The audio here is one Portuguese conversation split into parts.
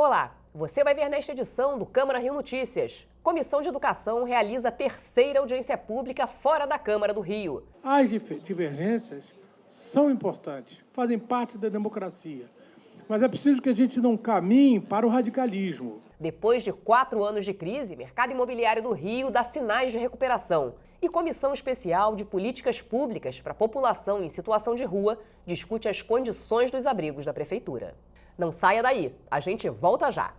Olá, você vai ver nesta edição do Câmara Rio Notícias. Comissão de Educação realiza a terceira audiência pública fora da Câmara do Rio. As divergências são importantes, fazem parte da democracia, mas é preciso que a gente não caminhe para o radicalismo. Depois de 4 anos de crise, mercado imobiliário do Rio dá sinais de recuperação. E Comissão Especial de Políticas Públicas para a População em Situação de Rua discute as condições dos abrigos da Prefeitura. Não saia daí, a gente volta já.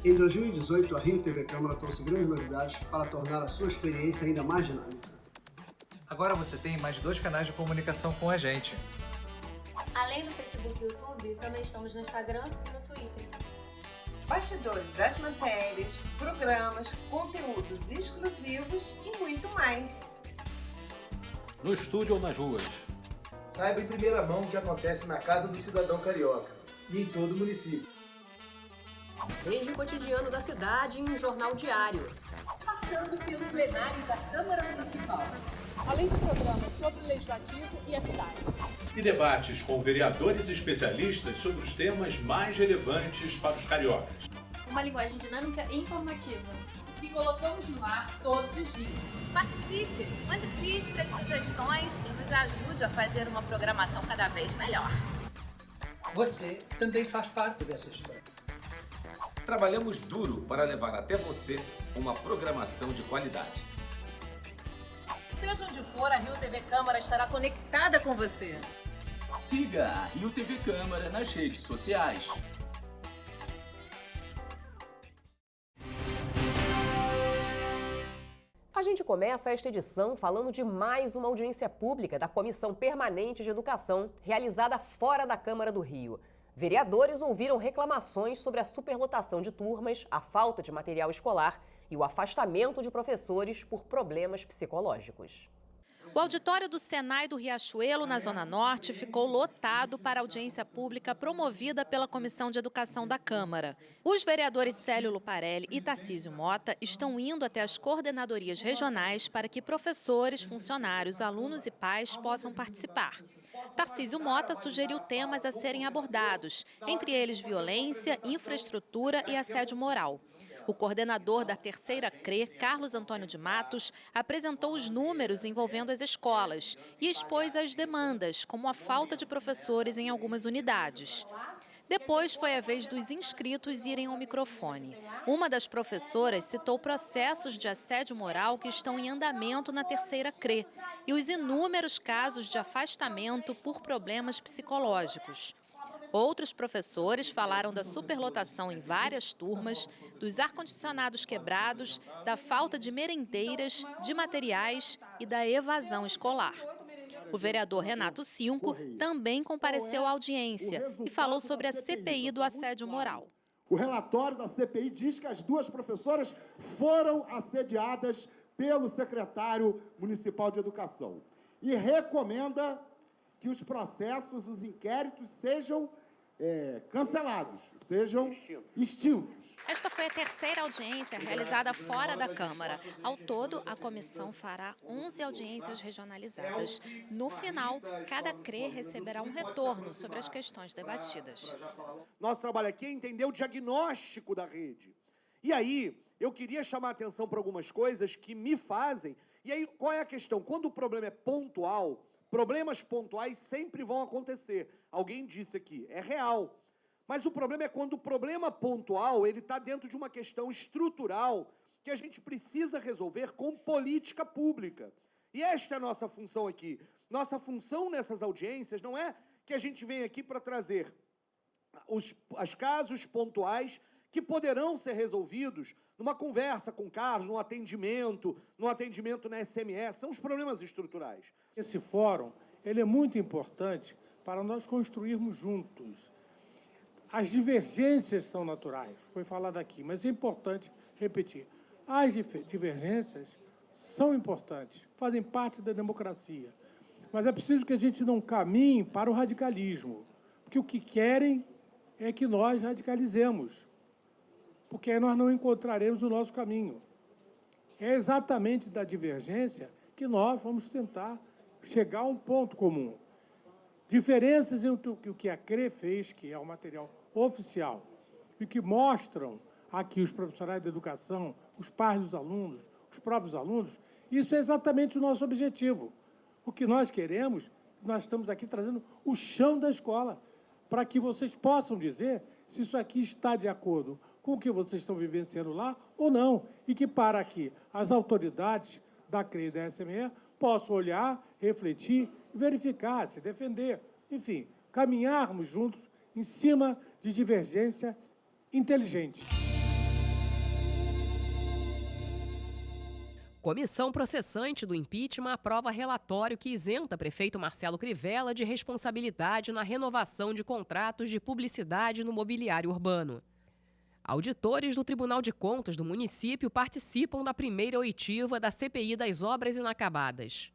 Em 2018, a Rio TV Câmara trouxe grandes novidades para tornar a sua experiência ainda mais dinâmica. Agora você tem mais 2 canais de comunicação com a gente. Além do Facebook e YouTube, também estamos no Instagram e no Twitter. Bastidores das matérias, programas, conteúdos exclusivos e muito mais. No estúdio ou nas ruas. Saiba em primeira mão o que acontece na Casa do Cidadão Carioca e em todo o município. Desde o cotidiano da cidade em um jornal diário. Passando pelo plenário da Câmara Municipal. Além de programas sobre o Legislativo e a cidade. E debates com vereadores e especialistas sobre os temas mais relevantes para os cariocas. Uma linguagem dinâmica e informativa. Que colocamos no ar todos os dias. Participe, mande críticas, sugestões e nos ajude a fazer uma programação cada vez melhor. Você também faz parte dessa história. Trabalhamos duro para levar até você uma programação de qualidade. Seja onde for, a Rio TV Câmara estará conectada com você. Siga a Rio TV Câmara nas redes sociais. A gente começa esta edição falando de mais uma audiência pública da Comissão Permanente de Educação, realizada fora da Câmara do Rio. Vereadores ouviram reclamações sobre a superlotação de turmas, a falta de material escolar e o afastamento de professores por problemas psicológicos. O auditório do Senai do Riachuelo, na Zona Norte, ficou lotado para a audiência pública promovida pela Comissão de Educação da Câmara. Os vereadores Célio Luparelli e Tarcísio Mota estão indo até as coordenadorias regionais para que professores, funcionários, alunos e pais possam participar. Tarcísio Mota sugeriu temas a serem abordados, entre eles violência, infraestrutura e assédio moral. O coordenador da terceira CRE, Carlos Antônio de Matos, apresentou os números envolvendo as escolas e expôs as demandas, como a falta de professores em algumas unidades. Depois foi a vez dos inscritos irem ao microfone. Uma das professoras citou processos de assédio moral que estão em andamento na terceira CRE e os inúmeros casos de afastamento por problemas psicológicos. Outros professores falaram da superlotação em várias turmas, dos ar-condicionados quebrados, da falta de merendeiras, de materiais e da evasão escolar. O vereador Renato Cinco também compareceu à audiência e falou sobre a CPI do assédio moral. O relatório da CPI diz que as 2 professoras foram assediadas pelo secretário municipal de educação e recomenda que os processos, os inquéritos sejam cancelados, sejam extintos. Esta foi a terceira audiência realizada fora da Câmara. Ao todo, a comissão fará 11 audiências regionalizadas. No final, cada CRE receberá um retorno sobre as questões debatidas. Nosso trabalho aqui é entender o diagnóstico da rede. E aí, eu queria chamar a atenção para algumas coisas que me fazem. E aí, qual é a questão? Quando o problema é pontual, problemas pontuais sempre vão acontecer. Alguém disse aqui, é real. Mas o problema é quando o problema pontual ele está dentro de uma questão estrutural que a gente precisa resolver com política pública. E esta é a nossa função aqui. Nossa função nessas audiências não é que a gente venha aqui para trazer os casos pontuais que poderão ser resolvidos numa conversa com o Carlos, num atendimento na SMS. São os problemas estruturais. Esse fórum ele é muito importante para nós construirmos juntos. As divergências são naturais, foi falado aqui, mas é importante repetir. As divergências são importantes, fazem parte da democracia. Mas é preciso que a gente não caminhe para o radicalismo, porque o que querem é que nós radicalizemos, porque aí nós não encontraremos o nosso caminho. É exatamente da divergência que nós vamos tentar chegar a um ponto comum. Diferenças entre o que a CRE fez, que é o material oficial, e que mostram aqui os profissionais da educação, os pais dos alunos, os próprios alunos, isso é exatamente o nosso objetivo. O que nós queremos, nós estamos aqui trazendo o chão da escola, para que vocês possam dizer se isso aqui está de acordo com o que vocês estão vivenciando lá ou não, e que para que as autoridades da CRE e da SME possam olhar, refletir, verificar, se defender, enfim, caminharmos juntos em cima de divergência inteligente. Comissão processante do impeachment aprova relatório que isenta prefeito Marcelo Crivella de responsabilidade na renovação de contratos de publicidade no mobiliário urbano. Auditores do Tribunal de Contas do município participam da primeira oitiva da CPI das obras inacabadas.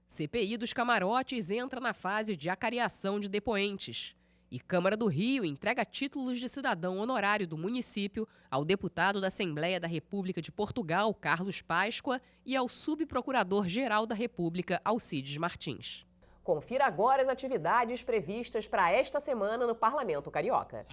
CPI dos camarotes entra na fase de acariação de depoentes. E Câmara do Rio entrega títulos de cidadão honorário do município ao deputado da Assembleia da República de Portugal, Carlos Páscoa, e ao subprocurador-geral da República, Alcides Martins. Confira agora as atividades previstas para esta semana no Parlamento Carioca.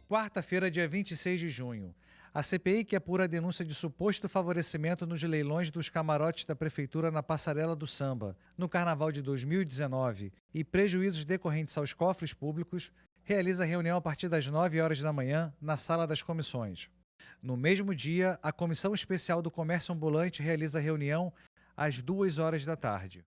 Quarta-feira, dia 26 de junho. A CPI que apura a denúncia de suposto favorecimento nos leilões dos camarotes da Prefeitura na Passarela do Samba, no Carnaval de 2019, e prejuízos decorrentes aos cofres públicos, realiza reunião a partir das 9 horas da manhã na Sala das Comissões. No mesmo dia, a Comissão Especial do Comércio Ambulante realiza reunião às 2 horas da tarde.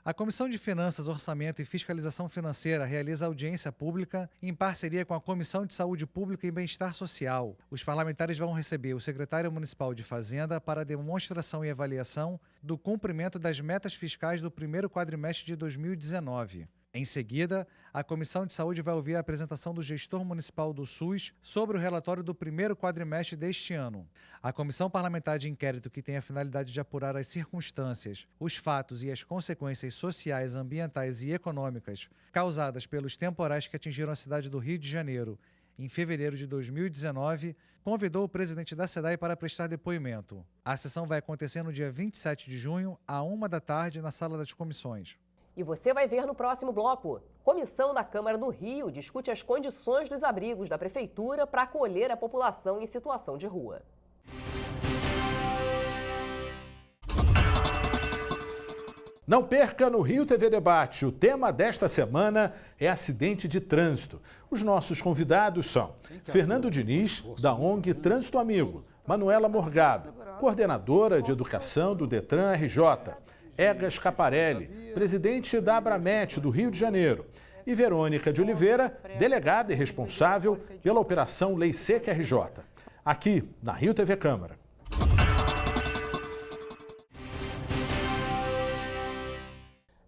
A Comissão de Finanças, Orçamento e Fiscalização Financeira realiza audiência pública em parceria com a Comissão de Saúde Pública e Bem-Estar Social. Os parlamentares vão receber o secretário municipal de Fazenda para demonstração e avaliação do cumprimento das metas fiscais do primeiro quadrimestre de 2019. Em seguida, a Comissão de Saúde vai ouvir a apresentação do gestor municipal do SUS sobre o relatório do primeiro quadrimestre deste ano. A Comissão Parlamentar de Inquérito, que tem a finalidade de apurar as circunstâncias, os fatos e as consequências sociais, ambientais e econômicas causadas pelos temporais que atingiram a cidade do Rio de Janeiro em fevereiro de 2019, convidou o presidente da SEDAI para prestar depoimento. A sessão vai acontecer no dia 27 de junho, à 1 da tarde, na Sala das Comissões. E você vai ver no próximo bloco. Comissão da Câmara do Rio discute as condições dos abrigos da Prefeitura para acolher a população em situação de rua. Não perca no Rio TV Debate. O tema desta semana é acidente de trânsito. Os nossos convidados são Fernando Diniz, da ONG Trânsito Amigo, Manuela Morgado, coordenadora de educação do Detran RJ, Egas Caparelli, presidente da Abramet do Rio de Janeiro, e Verônica de Oliveira, delegada e responsável pela Operação Lei Seca RJ, aqui na Rio TV Câmara.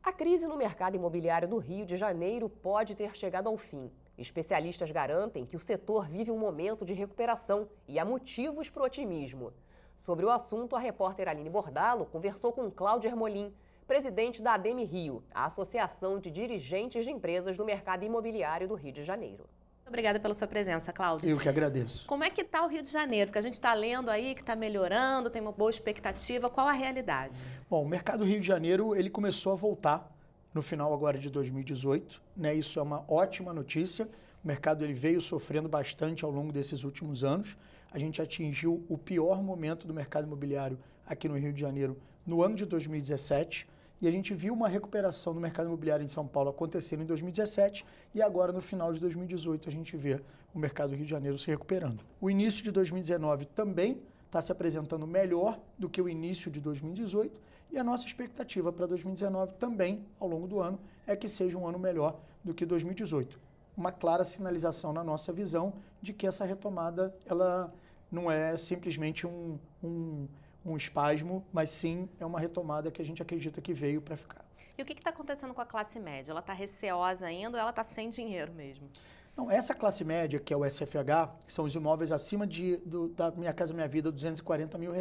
A crise no mercado imobiliário do Rio de Janeiro pode ter chegado ao fim. Especialistas garantem que o setor vive um momento de recuperação e há motivos para o otimismo. Sobre o assunto, a repórter Aline Bordalo conversou com Cláudio Ermolim, presidente da ADEME Rio, a Associação de Dirigentes de Empresas do Mercado Imobiliário do Rio de Janeiro. Obrigada pela sua presença, Cláudio. Eu que agradeço. Como é que está o Rio de Janeiro? Porque a gente está lendo aí que está melhorando, tem uma boa expectativa. Qual a realidade? Bom, o mercado do Rio de Janeiro ele começou a voltar no final agora de 2018. Né? Isso é uma ótima notícia. O mercado ele veio sofrendo bastante ao longo desses últimos anos. A gente atingiu o pior momento do mercado imobiliário aqui no Rio de Janeiro no ano de 2017 e a gente viu uma recuperação do mercado imobiliário em São Paulo acontecendo em 2017 e agora no final de 2018 a gente vê o mercado do Rio de Janeiro se recuperando. O início de 2019 também está se apresentando melhor do que o início de 2018 e a nossa expectativa para 2019 também, ao longo do ano, é que seja um ano melhor do que 2018. Uma clara sinalização na nossa visão de que essa retomada ela não é simplesmente um espasmo, mas sim é uma retomada que a gente acredita que veio para ficar. E o que está acontecendo com a classe média? Ela está receosa ainda ou ela está sem dinheiro mesmo? Não, essa classe média, que é o SFH, são os imóveis acima da Minha Casa Minha Vida, R$240 mil,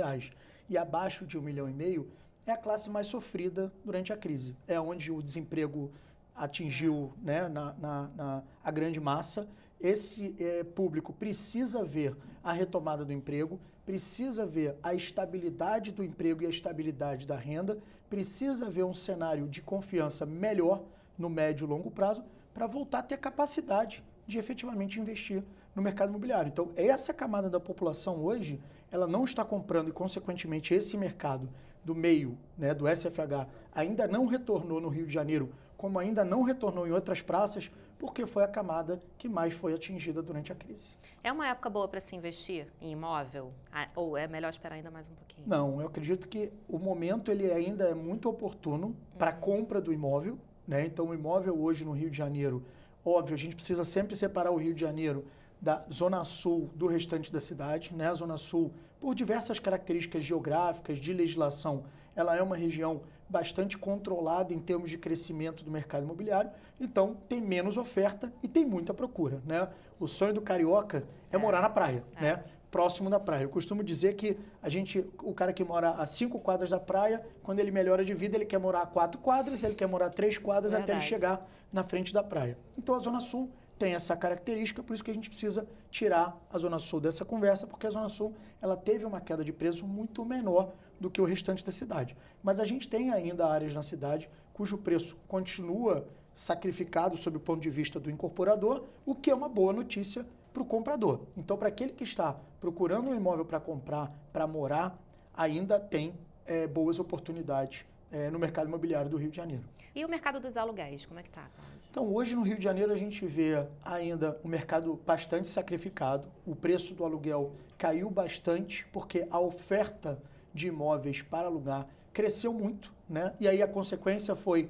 e abaixo de 1,5 milhão, é a classe mais sofrida durante a crise. É onde o desemprego atingiu, né, a grande massa. Esse público precisa ver a retomada do emprego, precisa ver a estabilidade do emprego e a estabilidade da renda, precisa ver um cenário de confiança melhor no médio e longo prazo para voltar a ter capacidade de efetivamente investir no mercado imobiliário. Então, essa camada da população hoje, ela não está comprando e, consequentemente, esse mercado do meio, né, do SFH, ainda não retornou no Rio de Janeiro, como ainda não retornou em outras praças, porque foi a camada que mais foi atingida durante a crise. É uma época boa para se investir em imóvel? Ou é melhor esperar ainda mais um pouquinho? Não, eu acredito que o momento ele ainda é muito oportuno para a compra do imóvel, né? Então, o imóvel hoje no Rio de Janeiro, óbvio, a gente precisa sempre separar o Rio de Janeiro da Zona Sul do restante da cidade, né? A Zona Sul, por diversas características geográficas, de legislação, ela é uma região bastante controlada em termos de crescimento do mercado imobiliário, então tem menos oferta e tem muita procura, né? O sonho do carioca é morar na praia, né? Próximo da praia. Eu costumo dizer que o cara que mora a 5 quadras da praia, quando ele melhora de vida, ele quer morar a 4 quadras, ele quer morar a 3 quadras até ele chegar na frente da praia. Então a Zona Sul tem essa característica, por isso que a gente precisa tirar a Zona Sul dessa conversa, porque a Zona Sul ela teve uma queda de preço muito menor do que o restante da cidade. Mas a gente tem ainda áreas na cidade cujo preço continua sacrificado sob o ponto de vista do incorporador, o que é uma boa notícia para o comprador. Então, para aquele que está procurando um imóvel para comprar, para morar, ainda tem boas oportunidades no mercado imobiliário do Rio de Janeiro. E o mercado dos aluguéis, como é que está? Então, hoje no Rio de Janeiro a gente vê ainda um mercado bastante sacrificado. O preço do aluguel caiu bastante porque a oferta de imóveis para alugar cresceu muito, né? E aí a consequência foi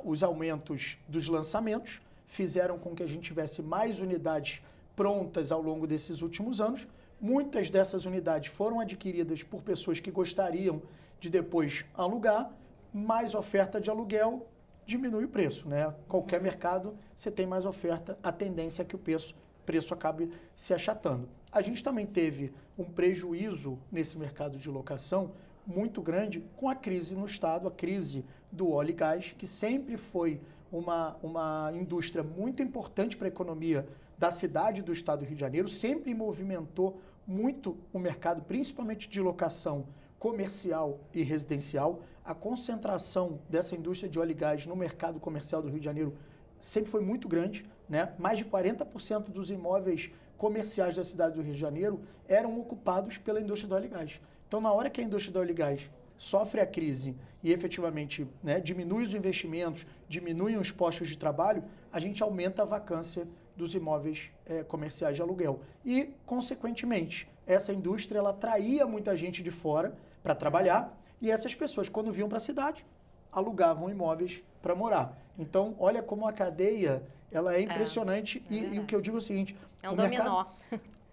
os aumentos dos lançamentos, fizeram com que a gente tivesse mais unidades prontas ao longo desses últimos anos. Muitas dessas unidades foram adquiridas por pessoas que gostariam de depois alugar, mais oferta de aluguel diminui o preço, né? Qualquer mercado, você tem mais oferta, a tendência é que o preço acabe se achatando. A gente também teve um prejuízo nesse mercado de locação muito grande com a crise no Estado, a crise do óleo e gás, que sempre foi uma indústria muito importante para a economia da cidade do Estado do Rio de Janeiro, sempre movimentou muito o mercado, principalmente de locação comercial e residencial. A concentração dessa indústria de óleo e gás no mercado comercial do Rio de Janeiro sempre foi muito grande, né? Mais de 40% dos imóveis comerciais da cidade do Rio de Janeiro eram ocupados pela indústria do óleo e gás. Então, na hora que a indústria do óleo e gás sofre a crise e efetivamente, né, diminui os investimentos, diminuem os postos de trabalho, a gente aumenta a vacância dos imóveis comerciais de aluguel. E, consequentemente, essa indústria ela atraía muita gente de fora para trabalhar e essas pessoas, quando vinham para a cidade, alugavam imóveis para morar. Então, olha como a cadeia ela é impressionante e o que eu digo é o seguinte... É um dominó.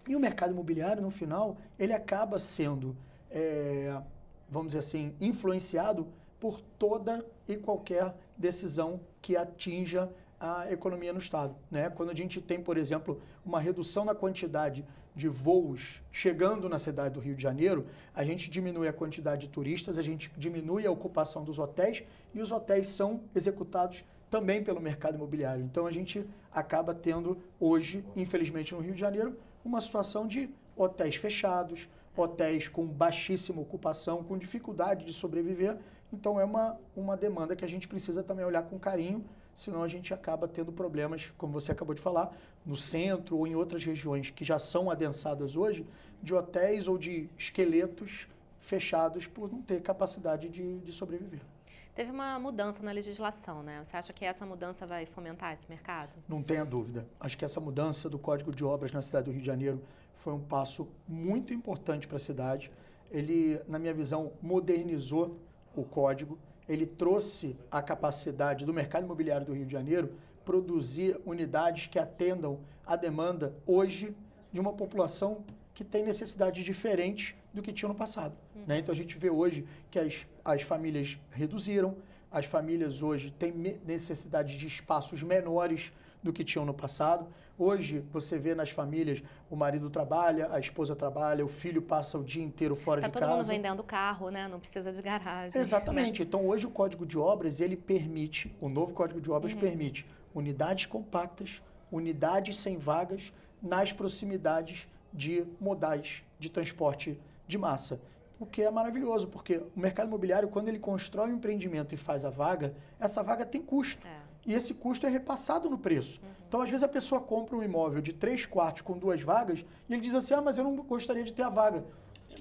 E o mercado imobiliário, no final, ele acaba sendo, vamos dizer assim, influenciado por toda e qualquer decisão que atinja a economia no Estado, né? Quando a gente tem, por exemplo, uma redução na quantidade de voos chegando na cidade do Rio de Janeiro, a gente diminui a quantidade de turistas, a gente diminui a ocupação dos hotéis e os hotéis são executados também pelo mercado imobiliário. Então, a gente acaba tendo hoje, infelizmente, no Rio de Janeiro, uma situação de hotéis fechados, hotéis com baixíssima ocupação, com dificuldade de sobreviver. Então, é uma demanda que a gente precisa também olhar com carinho, senão a gente acaba tendo problemas, como você acabou de falar, no centro ou em outras regiões que já são adensadas hoje, de hotéis ou de esqueletos fechados por não ter capacidade de sobreviver. Teve uma mudança na legislação, né? Você acha que essa mudança vai fomentar esse mercado? Não tenha dúvida. Acho que essa mudança do Código de Obras na cidade do Rio de Janeiro foi um passo muito importante para a cidade. Ele, na minha visão, modernizou o código. Ele trouxe a capacidade do mercado imobiliário do Rio de Janeiro produzir unidades que atendam a demanda hoje de uma população que tem necessidades diferentes do que tinha no passado. Né? Então, a gente vê hoje que as famílias reduziram, as famílias hoje têm necessidade de espaços menores do que tinham no passado. Hoje, você vê nas famílias, o marido trabalha, a esposa trabalha, o filho passa o dia inteiro fora de casa. Tá todo mundo vendendo carro, né? Não precisa de garagem. Exatamente. Né? Então, hoje o Código de Obras, ele permite, o novo Código de Obras permite unidades compactas, unidades sem vagas nas proximidades de modais de transporte de massa. o que é maravilhoso, porque o mercado imobiliário, quando ele constrói um empreendimento e faz a vaga, essa vaga tem custo. E esse custo é repassado no preço. Então, às vezes, a pessoa compra um imóvel de 3 quartos com 2 vagas e ele diz assim, mas eu não gostaria de ter a vaga.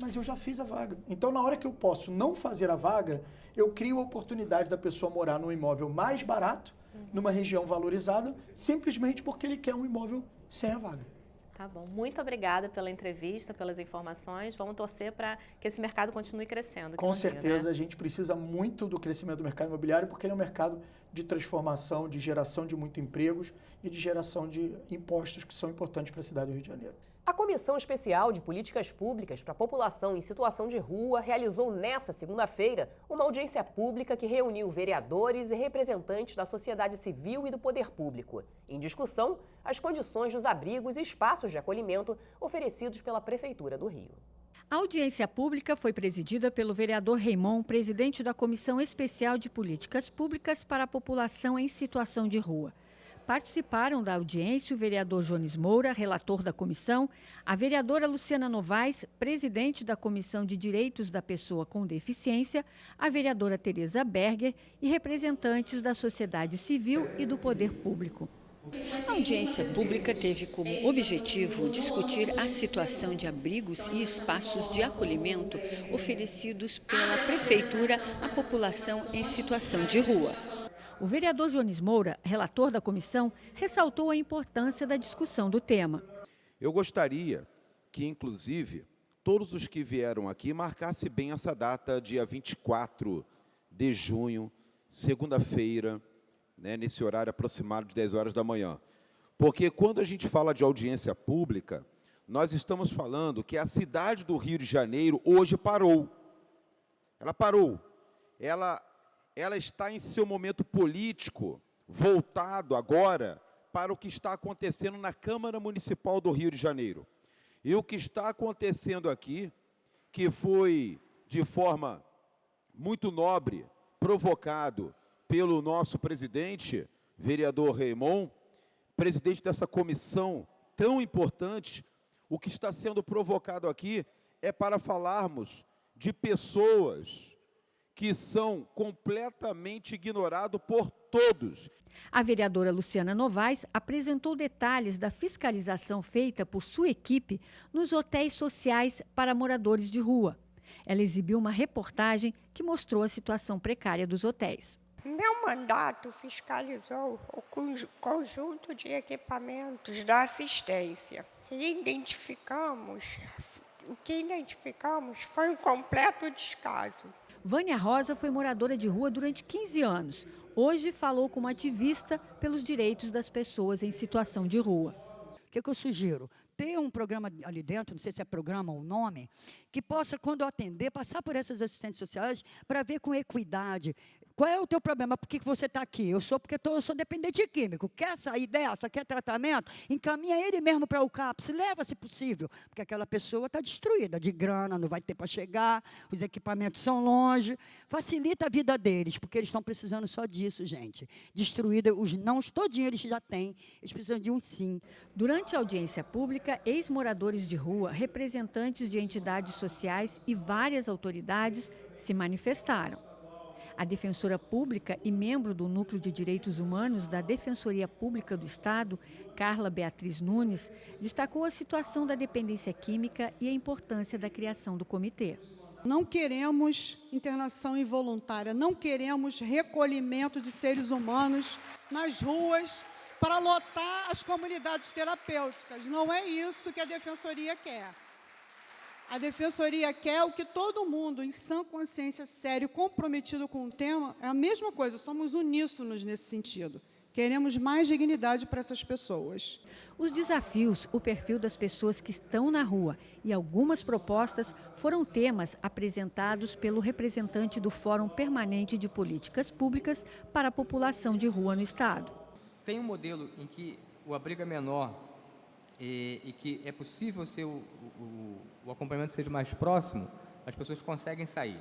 Mas eu já fiz a vaga. Então, na hora que eu posso não fazer a vaga, eu crio a oportunidade da pessoa morar num imóvel mais barato, numa região valorizada, simplesmente porque ele quer um imóvel sem a vaga. Tá bom. Muito obrigada pela entrevista, pelas informações. Vamos torcer para que esse mercado continue crescendo. Com certeza, a gente precisa muito do crescimento do mercado imobiliário, porque ele é um mercado de transformação, de geração de muitos empregos e de geração de impostos que são importantes para a cidade do Rio de Janeiro. A Comissão Especial de Políticas Públicas para a População em Situação de Rua realizou nesta segunda-feira uma audiência pública que reuniu vereadores e representantes da sociedade civil e do poder público. Em discussão, as condições dos abrigos e espaços de acolhimento oferecidos pela Prefeitura do Rio. A audiência pública foi presidida pelo vereador Raimon, presidente da Comissão Especial de Políticas Públicas para a População em Situação de Rua. Participaram da audiência o vereador Jones Moura, relator da comissão, a vereadora Luciana Novaes, presidente da Comissão de Direitos da Pessoa com Deficiência, a vereadora Tereza Berger e representantes da sociedade civil e do poder público. A audiência pública teve como objetivo discutir a situação de abrigos e espaços de acolhimento oferecidos pela Prefeitura à população em situação de rua. O vereador Jones Moura, relator da comissão, ressaltou a importância da discussão do tema. Eu gostaria que, inclusive, todos os que vieram aqui marcassem bem essa data, dia 24 de junho, segunda-feira, nesse horário aproximado de 10 horas da manhã. Porque quando a gente fala de audiência pública, nós estamos falando que a cidade do Rio de Janeiro hoje parou. Ela parou. Ela está em seu momento político, voltado agora para o que está acontecendo na Câmara Municipal do Rio de Janeiro. E o que está acontecendo aqui, que foi de forma muito nobre, provocado pelo nosso presidente, vereador Raimon, presidente dessa comissão tão importante, o que está sendo provocado aqui é para falarmos de pessoas que são completamente ignorados por todos. A vereadora Luciana Novaes apresentou detalhes da fiscalização feita por sua equipe nos hotéis sociais para moradores de rua. Ela exibiu uma reportagem que mostrou a situação precária dos hotéis. Meu mandato fiscalizou o conjunto de equipamentos da assistência. O que identificamos foi um completo descaso. Vânia Rosa foi moradora de rua durante 15 anos. Hoje falou como ativista pelos direitos das pessoas em situação de rua. O que eu sugiro? Ter um programa ali dentro, não sei se é programa ou nome, que possa, quando atender, passar por essas assistentes sociais para ver com equidade. Qual é o teu problema? Por que você está aqui? Eu sou dependente químico. Quer sair dessa? Quer tratamento? Encaminha ele mesmo para o CAPS. Leva, se possível. Porque aquela pessoa está destruída de grana, não vai ter para chegar, os equipamentos são longe. Facilita a vida deles, porque eles estão precisando só disso, gente. Destruída, os nãos todinho eles já têm. Eles precisam de um sim. Durante a audiência pública, ex-moradores de rua, representantes de entidades sociais e várias autoridades se manifestaram. A defensora pública e membro do Núcleo de Direitos Humanos da Defensoria Pública do Estado, Carla Beatriz Nunes, destacou a situação da dependência química e a importância da criação do comitê. Não queremos internação involuntária, não queremos recolhimento de seres humanos nas ruas para lotar as comunidades terapêuticas. Não é isso que a Defensoria quer. A Defensoria quer o que todo mundo, em sã consciência, sério, comprometido com o tema, é a mesma coisa, somos uníssonos nesse sentido. Queremos mais dignidade para essas pessoas. Os desafios, o perfil das pessoas que estão na rua e algumas propostas foram temas apresentados pelo representante do Fórum Permanente de Políticas Públicas para a População de Rua no Estado. Tem um modelo em que o abrigo é menor e que é possível ser o acompanhamento seja mais próximo, as pessoas conseguem sair.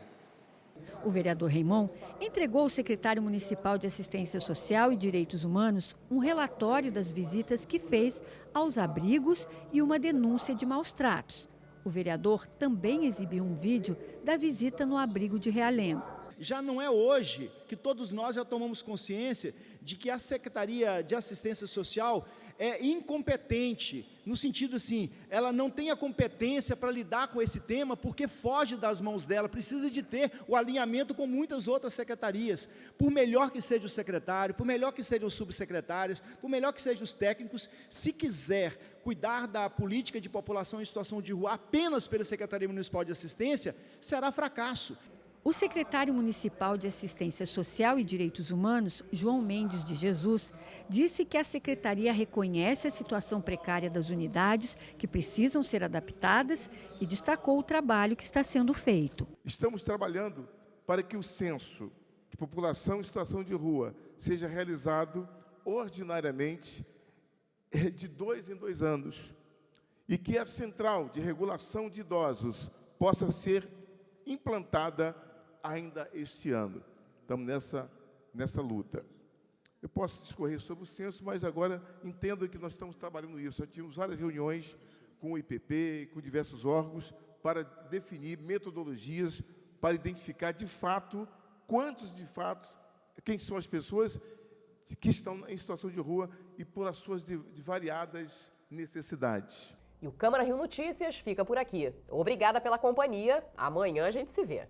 O vereador Raimon entregou ao secretário municipal de Assistência Social e Direitos Humanos um relatório das visitas que fez aos abrigos e uma denúncia de maus tratos. O vereador também exibiu um vídeo da visita no abrigo de Realengo. Já não é hoje que todos nós já tomamos consciência de que a Secretaria de Assistência Social é incompetente, no sentido assim, ela não tem a competência para lidar com esse tema porque foge das mãos dela, precisa de ter o alinhamento com muitas outras secretarias. Por melhor que seja o secretário, por melhor que sejam os subsecretários, por melhor que sejam os técnicos, se quiser cuidar da política de população em situação de rua apenas pela Secretaria Municipal de Assistência, será fracasso. O secretário municipal de Assistência Social e Direitos Humanos, João Mendes de Jesus, disse que a secretaria reconhece a situação precária das unidades, que precisam ser adaptadas, e destacou o trabalho que está sendo feito. Estamos trabalhando para que o censo de população em situação de rua seja realizado ordinariamente de 2 em 2 anos e que a Central de Regulação de Idosos possa ser implantada ainda este ano. Estamos nessa luta. Eu posso discorrer sobre o censo, mas agora entendo que nós estamos trabalhando isso. Já tivemos várias reuniões com o IPP, com diversos órgãos, para definir metodologias, para identificar de fato, quem são as pessoas que estão em situação de rua e por as suas variadas necessidades. E o Câmara Rio Notícias fica por aqui. Obrigada pela companhia. Amanhã a gente se vê.